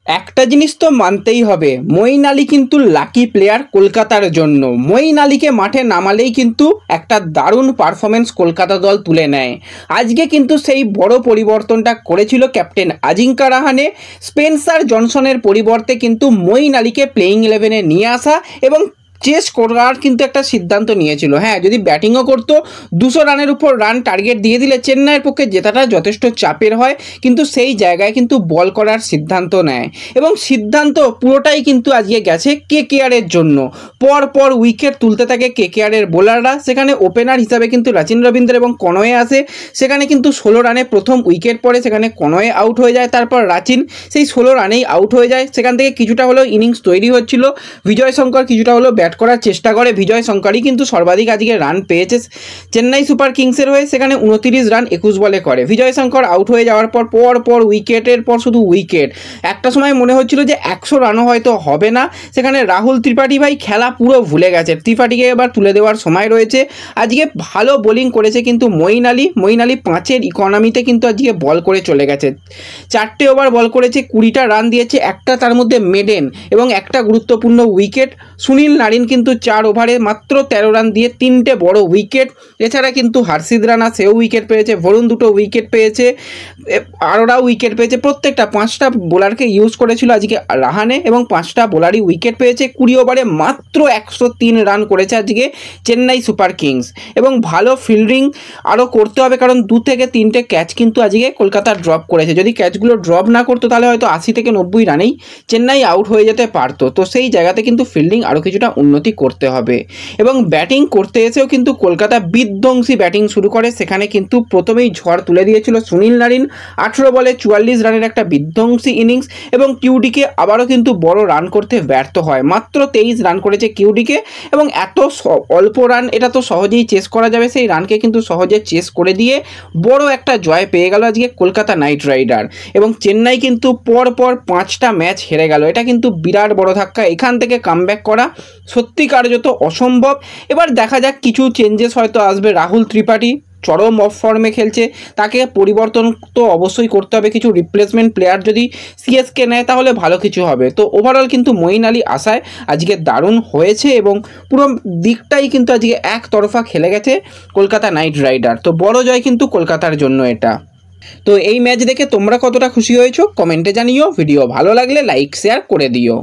একটা জিনিস তো মানতেই হবে, মঈন আলী কিন্তু লাকি প্লেয়ার কলকাতার জন্য। মঈন আলীকে মাঠে নামালেই কিন্তু একটা দারুণ পারফরমেন্স কলকাতা দল তুলে নেয়। আজকে কিন্তু সেই বড় পরিবর্তনটা করেছিল ক্যাপ্টেন আজিঙ্কা রাহানে। স্পেন্সার জনসনের পরিবর্তে কিন্তু মঈন আলীকে প্লেইং 11-এ নিয়ে আসা এবং চেস করার কিন্তু একটা সিদ্ধান্ত নিয়েছিল। হ্যাঁ, যদি ব্যাটিংও করতো 200 রানের উপর রান টার্গেট দিয়ে দিলে চেন্নাইয়ের পক্ষে জেতাটা যথেষ্ট চাপের হয়, কিন্তু সেই জায়গায় কিন্তু বল করার সিদ্ধান্ত নেয় এবং সিদ্ধান্ত পুরোটাই কিন্তু আজকে গেছে কেকেআরের জন্য। পর উইকেট তুলতে থাকে কেকেআরের বোলাররা। সেখানে ওপেনার হিসাবে কিন্তু রাচিন রবীন্দ্র এবং কনওয়ে আসে। সেখানে কিন্তু 16 রানে প্রথম উইকেট পড়ে, সেখানে কনওয়ে আউট হয়ে যায়। তারপর রাচিন সেই 16 রানেই আউট হয়ে যায়। সেখান থেকে কিছুটা হলেও ইনিংস তৈরি হচ্ছিল। বিজয় শঙ্কর কিছুটা হলেও ব্যাট করার চেষ্টা করে। বিজয় শঙ্করই কিন্তু সর্বাধিক আজকে রান পেয়েছে চেন্নাই সুপার কিংসের হয়ে। সেখানে 29 রান 21 বলে করে। বিজয় শঙ্কর আউট হয়ে যাওয়ার পর উইকেটের পর শুধু উইকেট। একটা সময় মনে হচ্ছিল যে 100 রানও হয়তো হবে না। সেখানে রাহুল ত্রিপাঠী ভাই খেলা পুরো ভুলে গেছে। ত্রিপাঠীকে এবার তুলে দেওয়ার সময় রয়েছে। আজকে ভালো বোলিং করেছে কিন্তু মঈন আলী 5-এর ইকোনমিতে কিন্তু আজকে বল করে চলে গেছে। 4টে ওভার বল করেছে, 20টা রান দিয়েছে, একটা তার মধ্যে মেডেন এবং একটা গুরুত্বপূর্ণ উইকেট। সুনীল নারিন কিন্তু 4 ওভারে মাত্র 13 রান দিয়ে 3টে বড় উইকেট। এছাড়া কিন্তু হর্ষিত রানা সেও উইকেট পেয়েছে, বরুণ 2টো উইকেট পেয়েছে, আরোরাও উইকেট পেয়েছে। প্রত্যেকটা 5টা বোলারকে ইউজ করেছিল আজকে রাহানে এবং 5টা বোলারই উইকেট পেয়েছে। 20 ওভারে মাত্র 103 রান করেছে আজকে চেন্নাই সুপার কিংস। এবং ভালো ফিল্ডিং আরও করতে হবে, কারণ 2 থেকে 3টে ক্যাচ কিন্তু আজকে কলকাতা ড্রপ করেছে। যদি ক্যাচগুলো ড্রপ না করতো তাহলে হয়তো 80 থেকে 90 রানেই চেন্নাই আউট হয়ে যেতে পারতো। তো সেই জায়গাতে কিন্তু ফিল্ডিং আরও কিছুটা উন্নতি করতে হবে। এবং ব্যাটিং করতে এসেও কিন্তু কলকাতা বিধ্বংসী ব্যাটিং শুরু করে। সেখানে কিন্তু প্রথমেই ঝড় তুলে দিয়েছিল সুনীল নারিন। 18 বলে 44 রানের একটা বিধ্বংসী ইনিংস এবং কিউডিকে আবারও কিন্তু বড় রান করতে ব্যর্থ হয়। মাত্র 23 রান করেছে কিউডিকে এবং এত অল্প রান, এটা তো সহজেই চেস করা যাবে। সেই রানকে কিন্তু সহজে চেস করে দিয়ে বড় একটা জয় পেয়ে গেল আজকে কলকাতা নাইট রাইডার। এবং চেন্নাই কিন্তু পর 5টা ম্যাচ হেরে গেল। এটা কিন্তু বিরাট বড় ধাক্কা। এখান থেকে কামব্যাক করা সত্যিকার যত অসম্ভব। এবার দেখা যাক, কিছু চেঞ্জেস হয়তো আসবে। রাহুল ত্রিপাঠী চরম অফ ফর্মে খেলছে, তাকে পরিবর্তন তো অবশ্যই করতে হবে। কিছু রিপ্লেসমেন্ট প্লেয়ার যদি সিএসকে নেয় তাহলে ভালো কিছু হবে। তো ওভারঅল কিন্তু মঈন আলী আশায় আজকে দারুণ হয়েছে এবং পুরো দিকটাই কিন্তু আজকে একতরফা খেলে গেছে কলকাতা নাইট রাইডার। তো বড় জয় কিন্তু কলকাতার জন্য এটা। তো এই ম্যাচ দেখে তোমরা কতটা খুশি হয়েছো কমেন্টে জানিও। ভিডিও ভালো লাগলে লাইক শেয়ার করে দিও।